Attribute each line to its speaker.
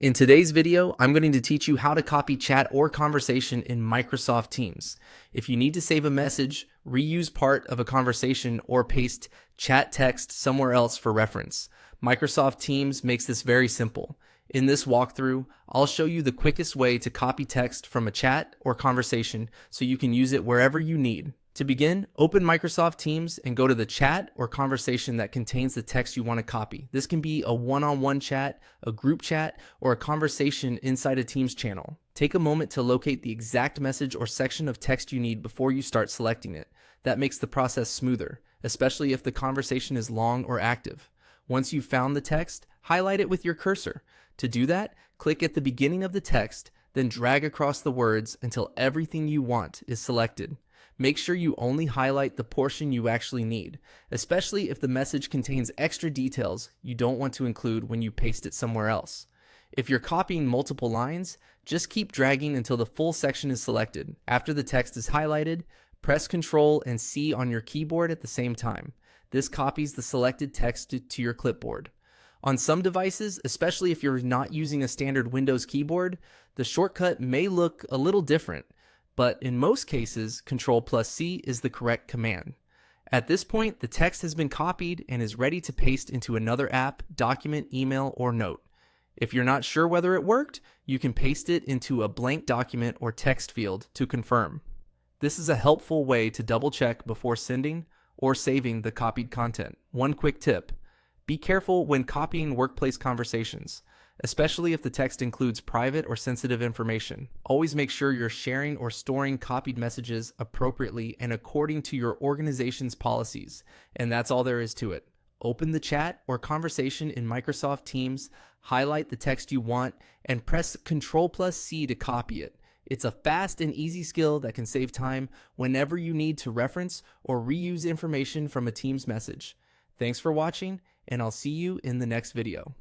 Speaker 1: In today's video, I'm going to teach you how to copy chat or conversation in Microsoft Teams. If you need to save a message, reuse part of a conversation, or paste chat text somewhere else for reference, Microsoft Teams makes this very simple. In this walkthrough, I'll show you the quickest way to copy text from a chat or conversation so you can use it wherever you need. To begin, open Microsoft Teams and go to the chat or conversation that contains the text you want to copy. This can be a one-on-one chat, a group chat, or a conversation inside a Teams channel. Take a moment to locate the exact message or section of text you need before you start selecting it. That makes the process smoother, especially if the conversation is long or active. Once you've found the text, highlight it with your cursor. To do that, click at the beginning of the text, then drag across the words until everything you want is selected. Make sure you only highlight the portion you actually need, especially if the message contains extra details you don't want to include when you paste it somewhere else. If you're copying multiple lines, just keep dragging until the full section is selected. After the text is highlighted, press Ctrl and C on your keyboard at the same time. This copies the selected text to your clipboard. On some devices, especially if you're not using a standard Windows keyboard, the shortcut may look a little different. But in most cases, Ctrl+C is the correct command. At this point, the text has been copied and is ready to paste into another app, document, email, or note. If you're not sure whether it worked, you can paste it into a blank document or text field to confirm. This is a helpful way to double check before sending or saving the copied content. One quick tip: be careful when copying workplace conversations, especially if the text includes private or sensitive information. Always make sure you're sharing or storing copied messages appropriately and according to your organization's policies. And that's all there is to it. Open the chat or conversation in Microsoft Teams, highlight the text you want, and press Ctrl+C to copy it. It's a fast and easy skill that can save time whenever you need to reference or reuse information from a Teams message. Thanks for watching, and I'll see you in the next video.